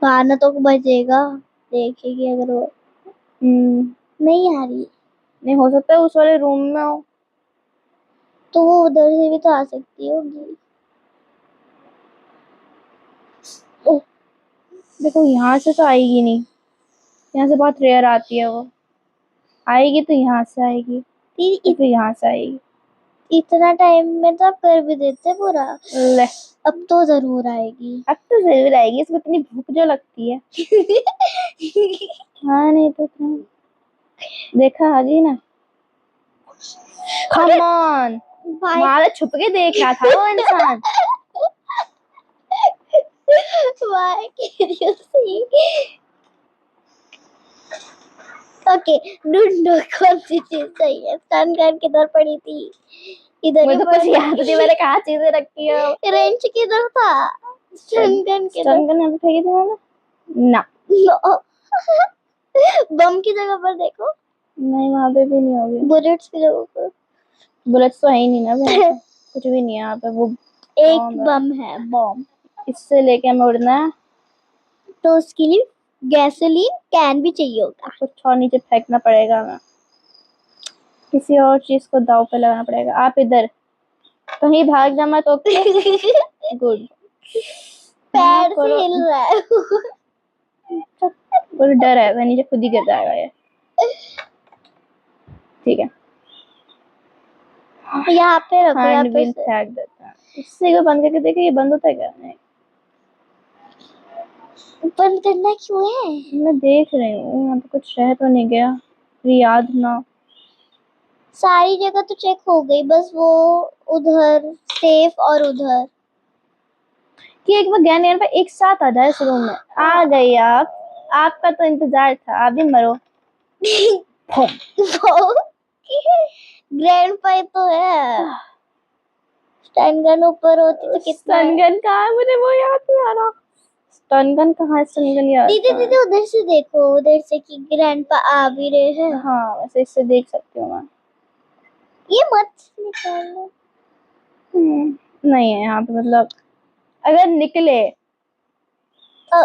खाना तो बचेगा, देखेगी अगर वो नहीं आ रही नहीं हो सकता है उस वाले रूम में हो। तो वो उधर से भी तो आ सकती होगी। ओह देखो यहाँ से तो आएगी नहीं, यहाँ से बहुत रेयर आती है वो। आएगी तो यहाँ से आएगी, फिर यहाँ से आएगी। इतना टाइम में तो आप कर भी देते पूरा। ले अब तो जरूर आएगी। अब तो जरूर आएगी, इसको इतनी भूख जो लगती है। हाँ नहीं तो क्या। देखा आ गई ना। कम ऑन, मारा छुप के देख रहा था वो इंसान। ओके ढूंढो कौन सी चीज सही है। स्टन गन किधर पड़ी थी? इधर मुझे तो कुछ याद नहीं मैंने कहाँ चीजें रखी है। रेंच किधर था? स्टन गन किधर? स्टन गन यहाँ पे फेंकी थी मैंने ना। बम की जगह पर देखो। नहीं वहाँ पे भी नहीं होगी। बुलेट्स की जगह पर। बुलेट्स तो है ही नहीं ना वहाँ पे। कुछ भी नहीं है यहाँ पे। वो एक बम है, बम। इससे लेके हमें उड़ना है। तो उसके लिए गैसोलीन कैन भी चाहिए होगा। कुछ और नीचे फेंकना पड़ेगा हमें, किसी और चीज को दाव पे लगाना पड़ेगा। आप इधर कहीं भाग जा मत। Okay good. पैर से हिल रहा है। मुझे डर है नीचे खुद ही गिर जाएगा ये। ठीक है यहाँ पे रखो, यहाँ हैंड पे व्हील फेंक देते हैं। इससे को बंद करके देखिए ये बंद होता है क्या? नहीं बंद करना क्यों है? मैं देख रही हूँ यहाँ पे कुछ रह तो नहीं गया, याद ना। सारी जगह तो चेक हो गई, बस वो उधर सेफ और उधर कि एक बार ज्ञान यार एक साथ आ जाए इस रूम में। आ गई आप, आपका तो इंतजार था, आप भी मरो। ग्रैंड पाई तो है। स्टन गन ऊपर होती तो कितना। स्टन गन कहाँ है? मुझे वो याद नहीं आ रहा। स्टन गन कहाँ है? स्टन गन याद दीदी कहाँ है? दीदी उधर से देखो, उधर से कि ग्रैंडपा आ भी रहे हैं। हाँ वैसे इससे देख सकती हूँ मैं। ये मत निकालना। नहीं है यहाँ पे, मतलब अगर निकले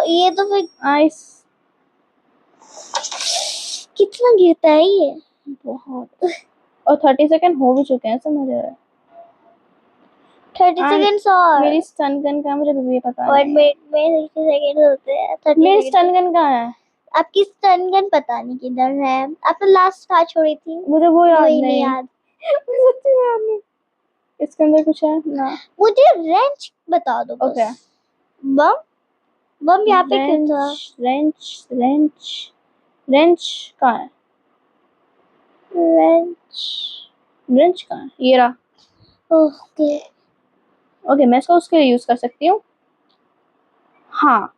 ये तो फिर आइस। कितना गिरता है ये? बहुत। और 30 सेकंड हो भी चुके हैं समझ रहे हो। 30 सेकंड्स और मेरी स्टन गन का मुझे भी पता और नहीं। मिनट में 60 सेकंड होते हैं। 30 मेरी सेकंड। स्टन गन कहाँ है? आपकी स्टन गन पता नहीं किधर है। आपने लास्ट कहाँ छोड़ी थी? मुझे वो याद वही नहीं। याद। मुझे सच्ची में याद नहीं। इसके अंदर कुछ है ना? मुझे रेंच बता दो बस। ओके बम बम यहाँ पे क्यों था? रेंच रेंच रेंच कहाँ है? रेंच रेंच कहाँ है? ये रहा। ओके ओके मैं इसको उसके लिए यूज कर सकती हूँ। हाँ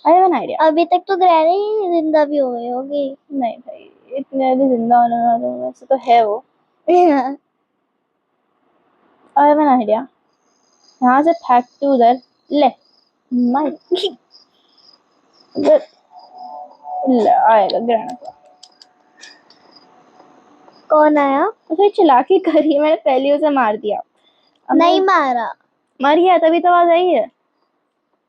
आई हैव एन आइडिया। अभी तक तो ग्रैनी जिंदा भी हो गई होगी। नहीं भाई इतने अभी जिंदा होने वाले वैसे तो है वो। I have an idea. यहाँ से फेंकती उधर ले मार उधर ले आएगा ग्रेनेड। कौन आया? उसने चालाकी करी, मैंने पहले उसे मार दिया। नहीं मारा। मर गया तभी तो आवाज आई है।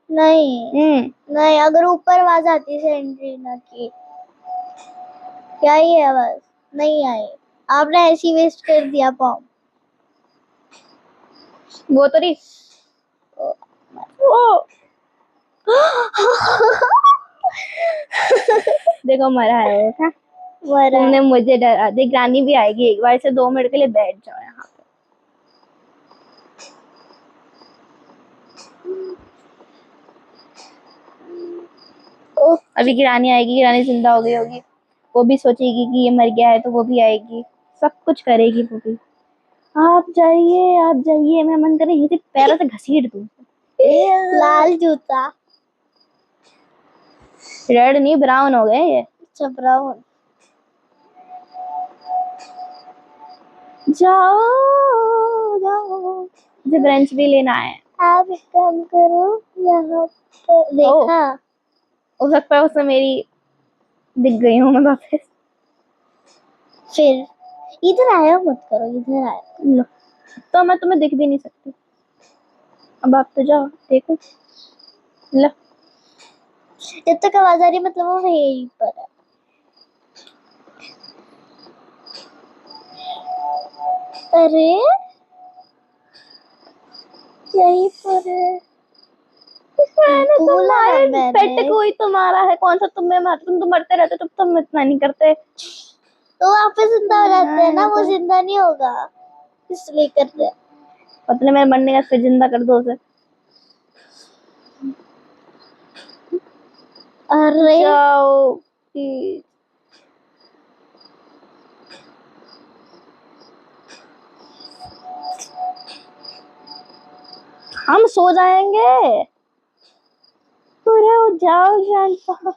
नहीं नहीं, अगर ऊपर आवाज आती सेंट्रीना की। क्या ये आवाज नहीं आई? आपने ऐसी वेस्ट कर दिया बॉम्ब। वो तो नहीं ओ देखो मरा है वो। क्या तुमने मुझे डरा दे। ग्रानी भी आएगी एक बार से 2 मिनट के लिए बैठ जाओ यहाँ पे। अभी गिरानी आएगी, गिरानी जिंदा हो गई होगी, वो भी सोचेगी कि ये मर गया है तो वो भी आएगी। सब कुछ करेगी वो भी। आप जाइए, मैं मन करे यही पैरों से घसीट दूं। लाल जूता। रेड नहीं, ब्राउन हो गए ये। अच्छा ब्राउन। जाओ जाओ, मुझे ब्रंच भी लेना है। आप एक काम करो, यहाँ पर देखा। हो सकता है उसमें मेरी दिख गई हूँ मैं वापस। फिर इधर आया मत करो, इधर आया। लो, तो मैं तुम्हें दिख भी नहीं सकती। अब आप तो जाओ, देखो। लो, जब तक आवाज आ रही मतलब वो यहीं पर है। अरे यहीं पर है। मैंने बोला ना तुम्हारे मैंने। पेट को ही तो मारा है। कौन सा तुम्हें मारा? तुम तो मरते रहते, तुम इतना नहीं करते। तो वापस जिंदा हो जाते हैं ना, वो जिंदा नहीं होगा इसलिए कर रहे। पता मेरे मरने का फिर जिंदा कर दो उसे। अरे जाओ प्लीज। हम सो जाएंगे। पूरे हो जाओ ग्रैंडपा।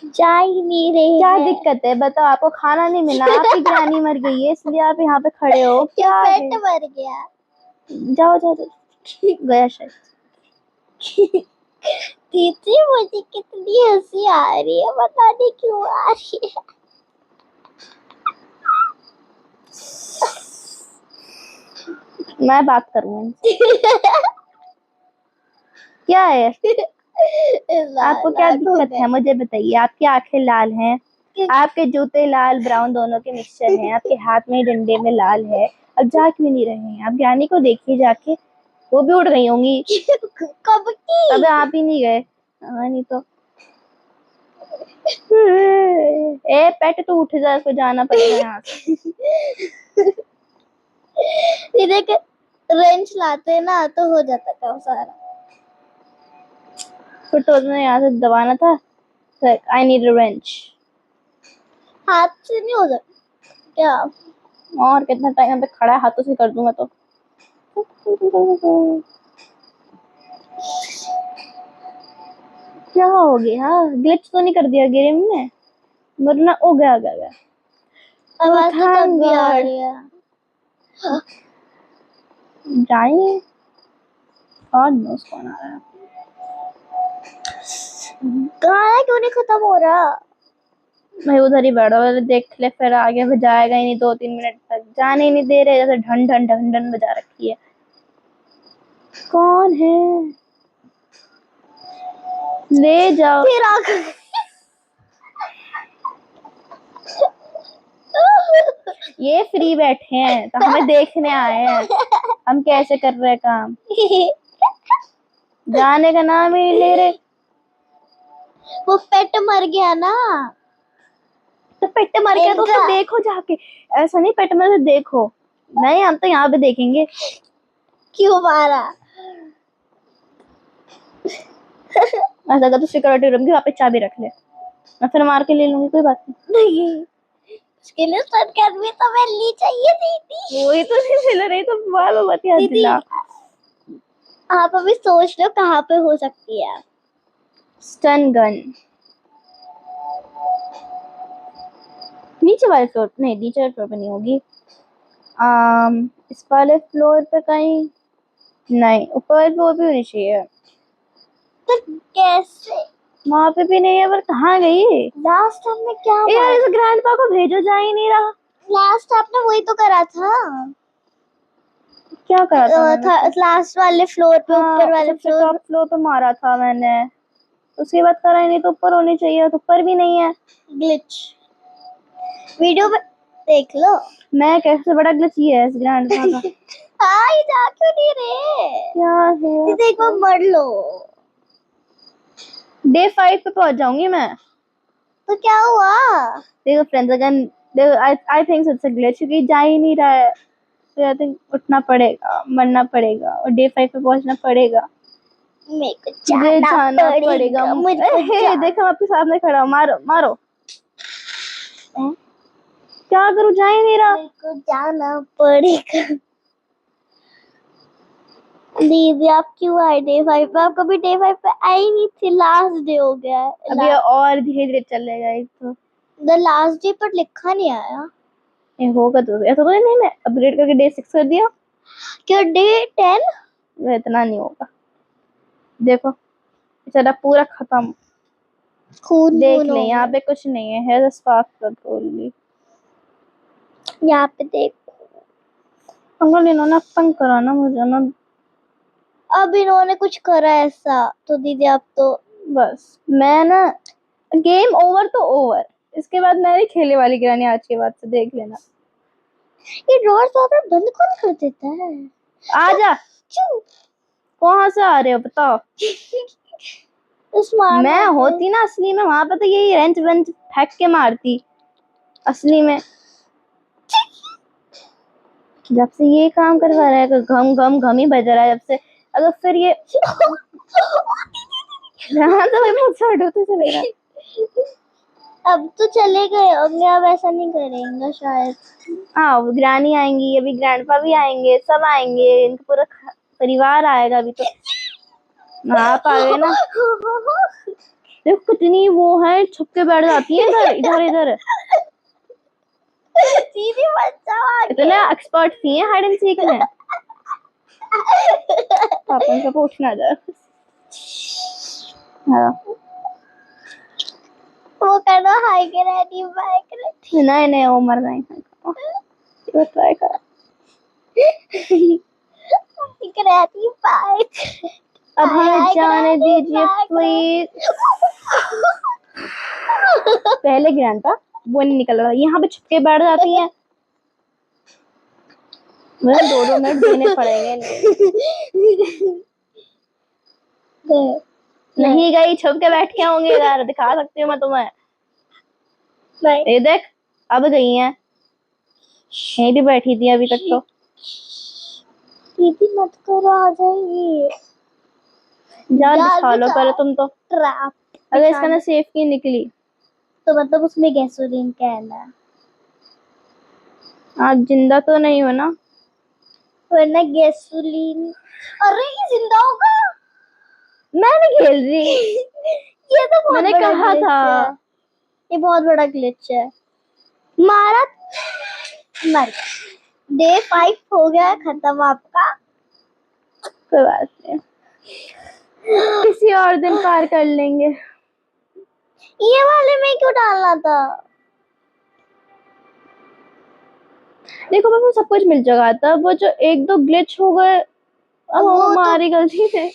जा ही नहीं रहे क्या हैं। दिक्कत है बताओ? आपको खाना नहीं मिला, आपकी ग्रानी मर गई है इसलिए आप यहाँ पे खड़े हो। क्या है? पेट मर गया। जाओ जाओ जाओ। गया शायद। दीदी मुझे कितनी हंसी आ रही है, पता नहीं क्यों आ रही है। मैं बात करूंगी। क्या है? आपको क्या दिक्कत है मुझे बताइए? आपकी आंखें लाल हैं, आपके जूते लाल ब्राउन दोनों के मिक्सचर हैं, आपके हाथ में डंडे में लाल है। अब जा क्यों नहीं रहे हैं? आप ज्ञानी को देखिए जाके, वो भी उड़ गई होंगी। कब की? अबे आप ही नहीं गए। हाँ, नहीं तो। ए पेट तू उठ जा, इसको जाना पड़ेगा यहाँ से। देख रेंच लाते ना तो हो जाता काम सारा। फिर तो उसने यहाँ से दबाना था। I need a wrench. हाथ से नहीं हो सकता क्या? और कितना टाइम यहाँ पे खड़ा है, हाथों से कर दूंगा तो। क्या हो गया? ग्लिच तो नहीं कर दिया गेम ने? वरना ओ गया गया गया। आवाज तो thank तब भी आ God. रही है। जाइए। और नोस कौन आ रहा है? गाना क्यों नहीं खत्म हो रहा? मैं उधर ही बैठा हुआ, देख ले फिर आगे वो जाएगा ही नहीं 2-3 मिनट तक। जाने ही नहीं दे रहे, जैसे ढन ढन ढन ढन बजा रखी है। कौन है? ले जाओ। फिर आगे ये फ्री बैठे हैं तो हमें देखने आए हैं हम कैसे कर रहे हैं काम। जाने का नाम ही नहीं ले रहे। वो पेट मर गया ना। तो पेट मर गया तो उसे देखो जाके। ऐसा नहीं पेट मर से देखो। नहीं, हम तो यहाँ पे देखेंगे। क्यों मारा? ऐसा अगर तो सिक्योरिटी रूम की वहाँ पे चाबी रख ले, मैं फिर मार के ले लूंगी, कोई बात नहीं उसके लिए शॉटगन भी तो मिलनी चाहिए दीदी। नहीं। वही तो नहीं मिल रही तो बाल बत्ती हाथ दीदी दिला। आप अभी सोच लो कहाँ पे हो सकती है। स्टन गन नीचे वाले फ्लोर नहीं, नीचे वाले फ्लोर पे नहीं होगी। इस वाले फ्लोर पे कहीं नहीं, ऊपर वाले फ्लोर पे होनी चाहिए। तो कैसे? वहाँ पे भी नहीं है, पर कहाँ गई? लास्ट हमने क्या यार इस ग्रैंडपा को भेजो, जा ही नहीं रहा। लास्ट आपने वही तो करा था। क्या करा था मैंने? लास्ट वाले फ्लोर पे, ऊपर वाले सबसे टॉप फ्लोर पे मारा था मैंने। उसके बाद करा ही नहीं, तो ऊपर होनी चाहिए, तो ऊपर भी नहीं है। ग्लिच वीडियो पे देख लो। मैं कैसे बड़ा ग्लिच ये है इस ग्रैंडपा का। हाँ ये जा क्यों नहीं रहे? क्या है? देखो मर लो। डे 5 पे पहुंच जाऊंगी मैं। तो क्या हुआ? देखो फ्रेंड्स, अगेन देखो, I think it's a glitch क्योंकि जा ही नहीं रहा है। तो आई थिंक उठना पड़ेगा, मरना पड़ेगा और डे 5 पे पहुंचना पड़ेगा। मेरे को मुझे जाना पड़ेगा। मुझे देखो, मैं आपके सामने खड़ा हूँ, मारो मारो। क्या करूँ, जा ही नहीं रहा। मेरे को जाना पड़ेगा। दीदी आप क्यों आए डे 5 पे? आप कभी डे 5 पे आई नहीं थी, लास्ट डे हो गया है। अभी और धीरे धीरे चलेगा। एक तो द लास्ट डे पर लिखा नहीं आया। ये होगा तो ऐसा तो नहीं, मैं अपग्रेड करके डे 6 कर दिया। क्या डे 10? वो इतना नहीं होगा। देखो बेचारा पूरा खत्म। खून देख ले यहाँ पे कुछ नहीं है, हेयर स्पार्क कंट्रोल। यहाँ पे देख। अंकल इन्होंने तंग करा ना मुझे ना। अब इन्होंने कुछ करा ऐसा तो दीदी आप तो बस मैं ना, गेम ओवर तो ओवर, इसके बाद मैं भी खेलने वाली गिरानी आज के बाद से, देख लेना। ये ड्रॉर्स वापस बंद कौन कर देता है? आजा। कहाँ से आ रहे हो बताओ? मैं होती ना असली में वहां पे तो यही रेंच वेंच फेंक के मारती असली में। जब से ये काम करवा रहा है तो घम घम घम ही बज रहा है जब से। अगर फिर ये जहाँ तो भाई मुझसे हटो तो चलेगा। अब तो चले गए, अब ऐसा नहीं करेंगे शायद। हाँ ग्रानी आएंगी, अभी ग्रैंडपा भी आएंगे, सब आएंगे, इनका पूरा परिवार आएगा अभी तो। आप आ गए ना। देखो कितनी वो है, छुप के बैठ जाती है इधर इधर इधर। दीदी बचाओ, इतने एक्सपर्ट थी है हाइड एंड सीक में। पापा से पूछना जा। हाँ वो करना हाई ग्रेडी बाय ग्रेडी। नहीं वो मर जाएंगे। ये ट्राई कर। ग्रेडी बाय। अब हमें जाने दीजिए प्लीज। पहले ग्रैंडपा वो नहीं निकल रहा, यहाँ पे छुप के बैठ जाती है। मुझे 2 मिनट देने पड़ेंगे। नहीं गई, छुप के बैठ के होंगे यार, दिखा सकती हूँ मैं तुम्हें। ये देख अब गई हैं, यहीं भी बैठी थी अभी तक तो। दीदी मत करो, आ जाएगी। जाल बिछा लो पहले तुम तो। ट्रैप अगर इसका ना सेफ की निकली तो मतलब उसमें गैसोलीन कहना। आप जिंदा तो नहीं हो ना? वरना गैसोलीन। अरे ये जिंदा होगा। मैं नहीं खेल रही। ये तो बहुत मैंने बड़ा कहा था ये बहुत बड़ा ग्लिच है। मारा मर। डे 5 हो गया खत्म आपका। कोई बात नहीं, किसी और दिन पार कर लेंगे। ये वाले में क्यों डालना था? देखो पापा सब कुछ मिल जाएगा था, वो जो 1-2 ग्लिच हो गए अब वो हमारी गलती है।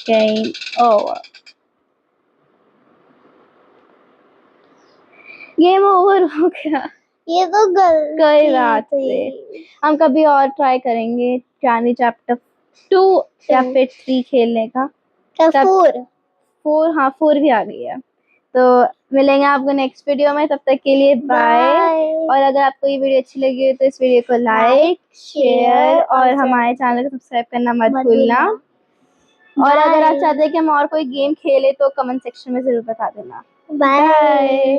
Game over. गेम ओवर हो गया। ये तो गलती कोई बात नहीं, हम कभी और ट्राई करेंगे जानी चैप्टर 2 या फिर 3 खेलने का। 4 हाँ 4 भी आ गई है। तो मिलेंगे आपको नेक्स्ट वीडियो में, तब तक के लिए बाय। और अगर आपको ये वीडियो अच्छी लगी हो तो इस वीडियो को लाइक शेयर और हमारे चैनल को सब्सक्राइब करना मत भूलना। और अगर आप चाहते हैं कि हम और कोई गेम खेले तो कमेंट सेक्शन में जरूर बता देना। बाय।